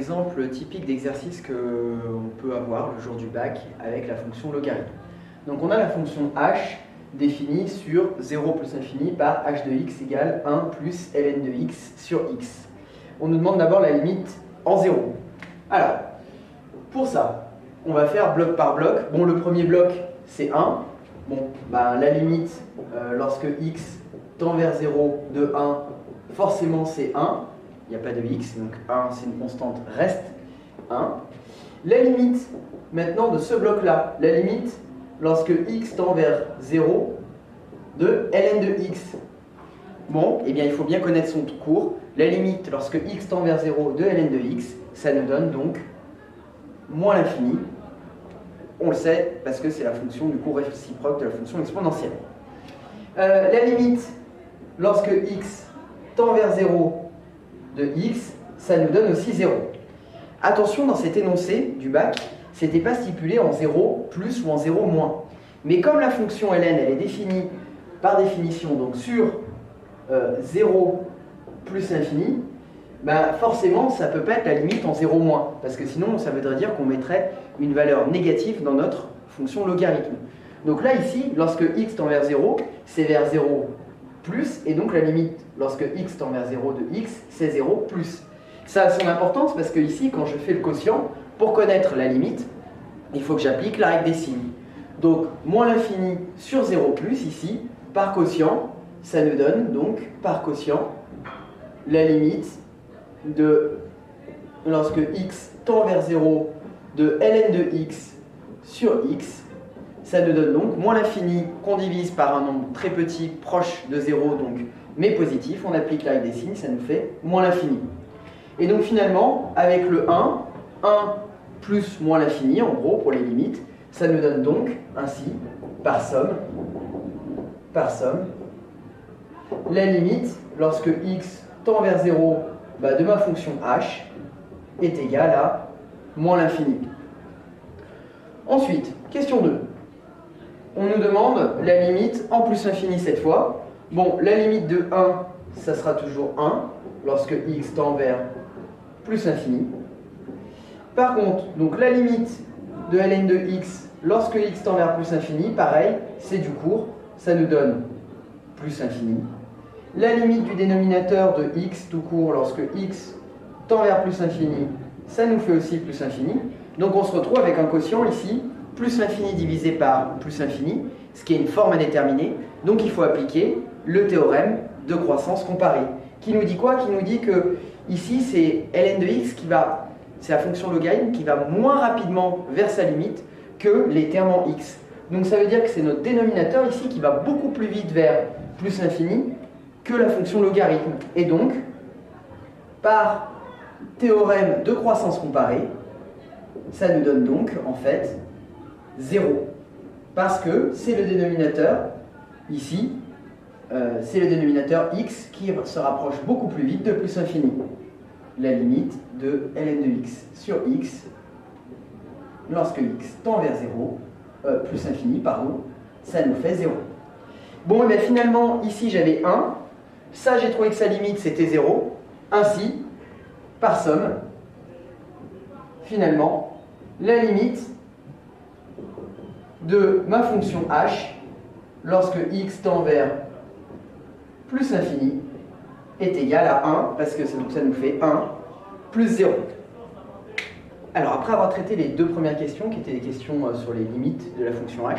exemple typique d'exercice qu'on peut avoir le jour du bac avec la fonction logarithme. Donc on a la fonction h définie sur 0 plus infini par h de x égale 1 plus ln de x sur x. On nous demande d'abord la limite en 0. Alors, pour ça, on va faire bloc par bloc. Bon, le premier bloc, c'est 1. Bon, la limite, lorsque x tend vers 0 de 1, forcément c'est 1. Il n'y a pas de x, donc 1 c'est une constante, reste 1. La limite, maintenant, de ce bloc-là, la limite, lorsque x tend vers 0, de ln de x. Bon, eh bien il faut bien connaître son cours. La limite, lorsque x tend vers 0, de ln de x, ça nous donne donc moins l'infini. On le sait, parce que c'est la fonction du cours réciproque de la fonction exponentielle. La limite, lorsque x tend vers 0 de x, ça nous donne aussi 0. Attention, dans cet énoncé du bac, c'était pas stipulé en 0 plus ou en 0 moins. Mais comme la fonction ln, elle est définie par définition donc sur 0 plus l'infini, forcément, ça ne peut pas être la limite en 0 moins, parce que sinon, ça voudrait dire qu'on mettrait une valeur négative dans notre fonction logarithme. Donc là, ici, lorsque x tend vers 0, c'est vers 0 plus, et donc la limite, lorsque x tend vers 0 de x, c'est 0 plus. Ça a son importance, parce que ici, quand je fais le quotient, pour connaître la limite, il faut que j'applique la règle des signes. Donc, moins l'infini sur 0 plus, ici, par quotient, ça nous donne donc, par quotient, la limite de, lorsque x tend vers 0, de ln de x sur x, ça nous donne donc moins l'infini qu'on divise par un nombre très petit, proche de 0, donc, mais positif. On applique la règle des signes, ça nous fait moins l'infini. Et donc finalement, avec le 1 plus moins l'infini, en gros, pour les limites, ça nous donne donc, ainsi, par somme, la limite, lorsque x tend vers 0, de ma fonction h est égale à moins l'infini. Ensuite, question 2. On nous demande la limite en plus l'infini cette fois. Bon, la limite de 1, ça sera toujours 1, lorsque x tend vers plus l'infini. Par contre, donc la limite de ln de x, lorsque x tend vers plus l'infini, pareil, c'est du cours, ça nous donne plus l'infini. La limite du dénominateur de x tout court, lorsque x tend vers plus l'infini, ça nous fait aussi plus l'infini. Donc on se retrouve avec un quotient ici, plus l'infini divisé par plus l'infini, ce qui est une forme indéterminée. Donc il faut appliquer le théorème de croissance comparée. Qui nous dit quoi? Qui nous dit que ici c'est ln de x qui va, c'est la fonction logarithme qui va moins rapidement vers sa limite que les termes en x. Donc ça veut dire que c'est notre dénominateur ici qui va beaucoup plus vite vers plus l'infini que la fonction logarithme. Et donc, par théorème de croissance comparée, ça nous donne donc, en fait, 0. Parce que c'est le dénominateur, ici, c'est le dénominateur x qui se rapproche beaucoup plus vite de plus infini. La limite de ln de x sur x, lorsque x tend vers 0, plus infini, pardon, ça nous fait 0. Bon, et bien finalement, ici j'avais 1. Ça, j'ai trouvé que sa limite, c'était 0. Ainsi, par somme, finalement, la limite de ma fonction h, lorsque x tend vers plus l'infini, est égale à 1, parce que ça nous fait 1 plus 0. Alors, après avoir traité les deux premières questions, qui étaient des questions sur les limites de la fonction h,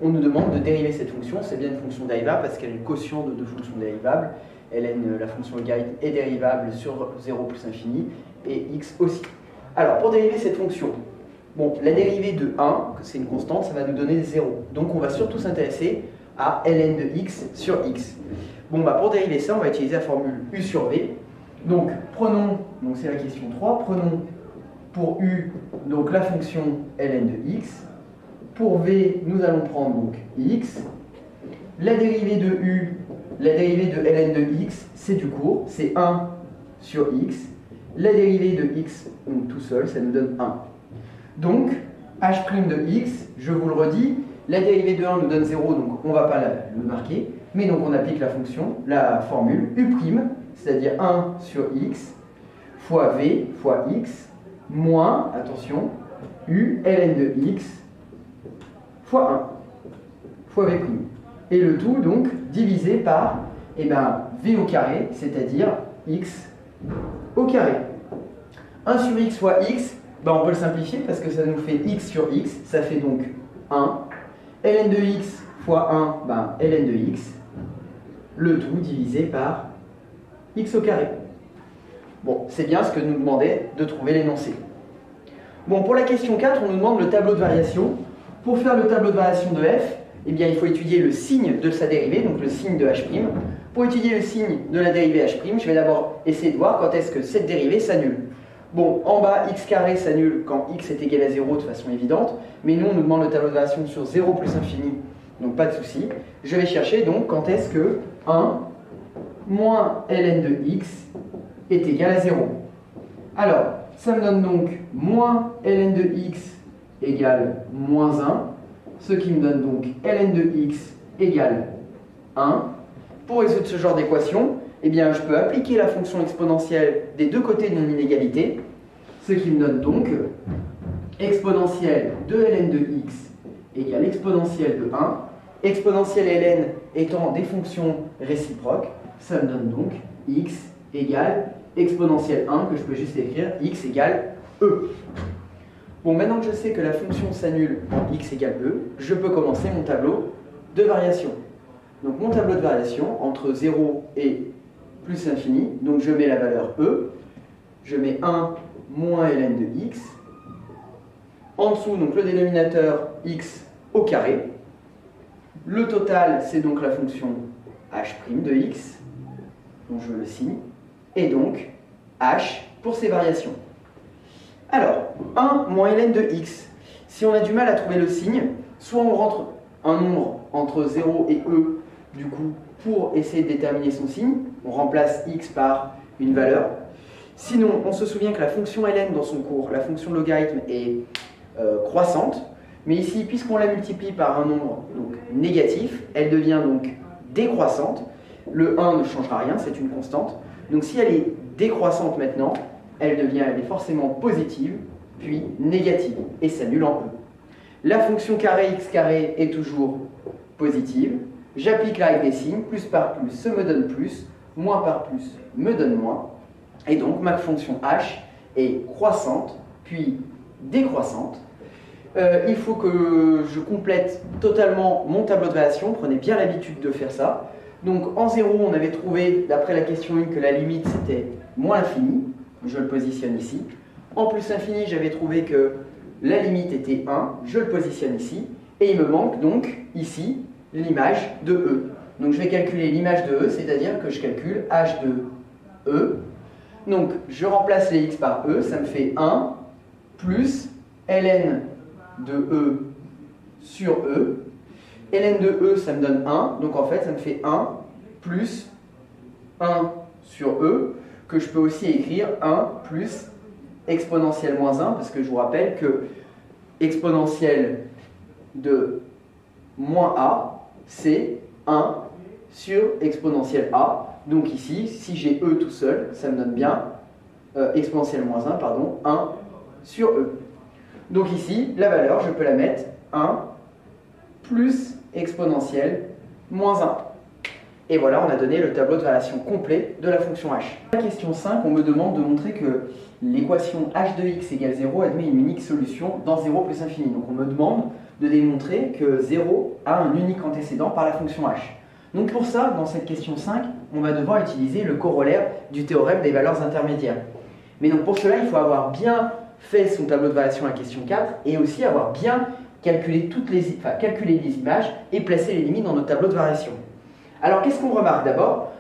on nous demande de dériver cette fonction. C'est bien une fonction dérivable parce qu'elle est le quotient de deux fonctions dérivables. Ln, la fonction logarithme, est dérivable sur 0 plus infini, et x aussi. Alors, pour dériver cette fonction, bon, la dérivée de 1, c'est une constante, ça va nous donner 0. Donc, on va surtout s'intéresser à ln de x sur x. Bon, pour dériver ça, on va utiliser la formule u sur v. Donc, prenons, donc c'est la question 3, prenons pour u, donc la fonction ln de x. Pour v, nous allons prendre donc x. La dérivée de u, la dérivée de ln de x, c'est du court, c'est 1 sur x. La dérivée de x, donc tout seul, ça nous donne 1. Donc, h' de x, je vous le redis, la dérivée de 1 nous donne 0, donc on ne va pas le marquer. Mais donc on applique la fonction, la formule u', c'est-à-dire 1 sur x, fois v fois x moins, attention, u ln de x fois 1 fois v'. Et le tout donc divisé par v au carré, c'est-à-dire x au carré. 1 sur x fois x, on peut le simplifier parce que ça nous fait x sur x, ça fait donc 1. ln de x fois 1, ln de x, le tout divisé par x au carré. Bon, c'est bien ce que nous demandait de trouver l'énoncé. Bon, pour la question 4, on nous demande le tableau de variation. Pour faire le tableau de variation de f, il faut étudier le signe de sa dérivée, donc le signe de h'. Pour étudier le signe de la dérivée h', je vais d'abord essayer de voir quand est-ce que cette dérivée s'annule. Bon, en bas, x carré s'annule quand x est égal à 0 de façon évidente, mais nous, on nous demande le tableau de variation sur 0 plus infini, donc pas de souci. Je vais chercher donc quand est-ce que 1 moins ln de x est égal à 0. Alors, ça me donne donc moins ln de x égale moins 1, ce qui me donne donc ln de x égale 1. Pour résoudre ce genre d'équation, je peux appliquer la fonction exponentielle des deux côtés d'une inégalité, ce qui me donne donc exponentielle de ln de x égale exponentielle de 1. Exponentielle et ln étant des fonctions réciproques, ça me donne donc x égale exponentielle 1, que je peux juste écrire x égale e. Bon, maintenant que je sais que la fonction s'annule en x égale e, je peux commencer mon tableau de variation. Donc mon tableau de variation entre 0 et plus l'infini, donc je mets la valeur e, je mets 1 moins ln de x, en dessous donc le dénominateur x au carré, le total c'est donc la fonction h' de x, dont je le signe, et donc h pour ces variations. Alors, 1 moins ln de x, si on a du mal à trouver le signe, soit on rentre un nombre entre 0 et e, du coup, pour essayer de déterminer son signe, on remplace x par une valeur. Sinon, on se souvient que la fonction ln dans son cours, la fonction logarithme est croissante, mais ici, puisqu'on la multiplie par un nombre donc, négatif, elle devient donc décroissante. Le 1 ne changera rien, c'est une constante. Donc si elle est décroissante maintenant, elle est forcément positive, puis négative, et s'annule en e. La fonction carré x carré est toujours positive. J'applique la règle des signes, plus par plus, ça me donne plus, moins par plus me donne moins. Et donc ma fonction h est croissante, puis décroissante. Il faut que je complète totalement mon tableau de variation, prenez bien l'habitude de faire ça. Donc en 0, on avait trouvé, d'après la question 1, que la limite c'était moins l'infini, je le positionne ici. En plus infini, j'avais trouvé que la limite était 1, je le positionne ici. Et il me manque donc ici l'image de e. Donc je vais calculer l'image de e, c'est-à-dire que je calcule h de e. Donc je remplace les x par e, ça me fait 1 plus ln de e sur e. ln de e, ça me donne 1, donc en fait ça me fait 1 plus 1 sur e, que je peux aussi écrire 1 plus exponentielle moins 1, parce que je vous rappelle que exponentielle de moins a, c'est 1 sur exponentielle a. Donc ici, si j'ai e tout seul, ça me donne bien exponentielle moins 1, pardon, 1 sur e. Donc ici, la valeur, je peux la mettre 1 plus exponentielle moins 1. Et voilà, on a donné le tableau de variation complet de la fonction h. La question 5, on me demande de montrer que l'équation h de x égale 0 admet une unique solution dans 0 plus infini. Donc on me demande de démontrer que 0 a un unique antécédent par la fonction h. Donc pour ça, dans cette question 5, on va devoir utiliser le corollaire du théorème des valeurs intermédiaires. Mais donc pour cela, il faut avoir bien fait son tableau de variation à la question 4 et aussi avoir bien calculé les images et placer les limites dans notre tableau de variation. Alors qu'est-ce qu'on remarque d'abord?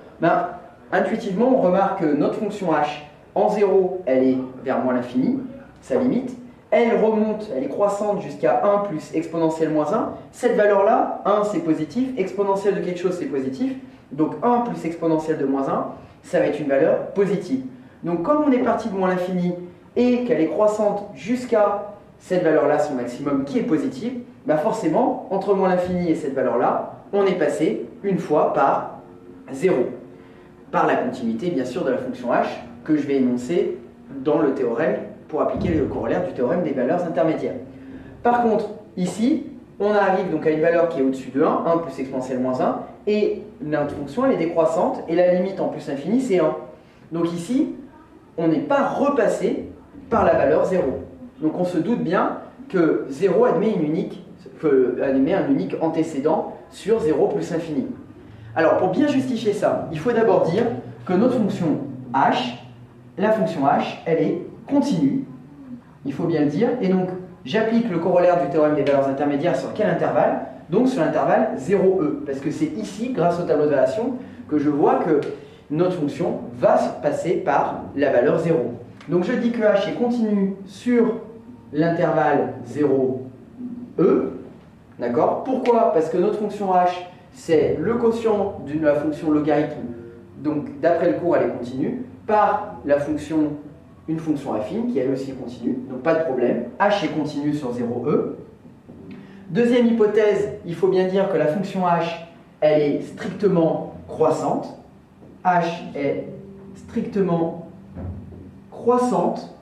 Intuitivement, on remarque que notre fonction h, en 0, elle est vers moins l'infini, sa limite. Elle remonte, elle est croissante jusqu'à 1 plus exponentielle moins 1. Cette valeur-là, 1 c'est positif, exponentielle de quelque chose c'est positif. Donc 1 plus exponentielle de moins 1, ça va être une valeur positive. Donc comme on est parti de moins l'infini et qu'elle est croissante jusqu'à cette valeur-là, son maximum qui est positif, forcément, entre moins l'infini et cette valeur-là, on est passé une fois par 0. Par la continuité, bien sûr, de la fonction h que je vais énoncer dans le théorème pour appliquer le corollaire du théorème des valeurs intermédiaires. Par contre, ici, on arrive donc à une valeur qui est au-dessus de 1, 1 plus exponentielle moins 1, et notre fonction elle est décroissante, et la limite en plus infini c'est 1. Donc ici, on n'est pas repassé par la valeur 0. Donc on se doute bien que 0 admet un unique antécédent sur 0 plus infini. Alors pour bien justifier ça, il faut d'abord dire que notre fonction h, la fonction h, elle est continue, il faut bien le dire, et donc j'applique le corollaire du théorème des valeurs intermédiaires sur quel intervalle? Donc sur l'intervalle 0e, parce que c'est ici, grâce au tableau de relation, que je vois que notre fonction va passer par la valeur 0. Donc je dis que h est continu sur l'intervalle 0e, d'accord? Pourquoi? Parce que notre fonction h, c'est le quotient de la fonction logarithme, donc d'après le cours elle est continue, par la fonction, une fonction affine qui elle aussi est continue, donc pas de problème, h est continu sur 0e. Deuxième hypothèse, il faut bien dire que la fonction h, elle est strictement croissante. H est strictement croissante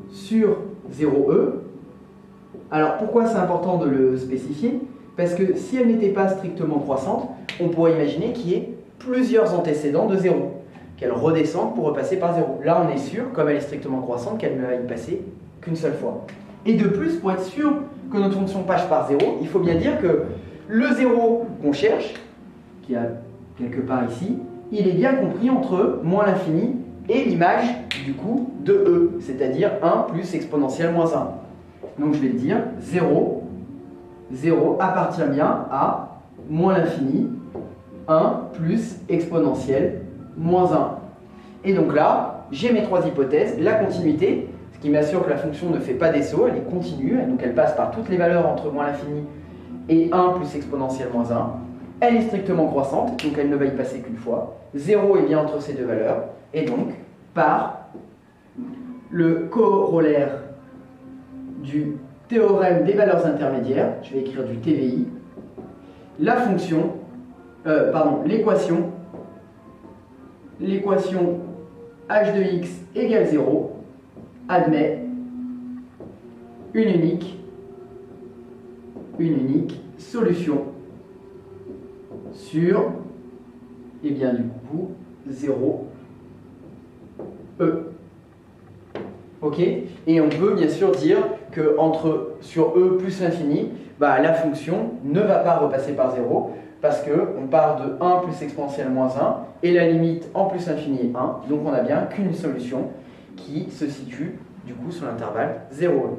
sur 0e. Alors pourquoi c'est important de le spécifier? Parce que si elle n'était pas strictement croissante, on pourrait imaginer qu'il y ait plusieurs antécédents de 0, qu'elle redescende pour repasser par 0. Là on est sûr, comme elle est strictement croissante, qu'elle ne va y passer qu'une seule fois. Et de plus, pour être sûr que notre fonction passe par 0, il faut bien dire que le 0 qu'on cherche, qui est quelque part ici, il est bien compris entre moins l'infini et l'image du coup de e, c'est-à-dire 1 plus exponentielle moins 1. Donc je vais le dire, 0 appartient bien à moins l'infini, 1 plus exponentielle moins 1. Et donc là, j'ai mes trois hypothèses, la continuité, ce qui m'assure que la fonction ne fait pas des sauts, elle est continue, donc elle passe par toutes les valeurs entre moins l'infini et 1 plus exponentielle moins 1. Elle est strictement croissante, donc elle ne va y passer qu'une fois. 0 est bien entre ces deux valeurs, et donc par le corollaire du théorème des valeurs intermédiaires, je vais écrire du TVI, la fonction, l'équation h de x égale 0 admet une unique solution sur, et bien du coup, 0e. Ok? Et on peut bien sûr dire que sur e plus l'infini, la fonction ne va pas repasser par 0 parce qu'on part de 1 plus exponentielle moins 1 et la limite en plus l'infini est 1. Donc on n'a bien qu'une solution qui se situe du coup sur l'intervalle 0e.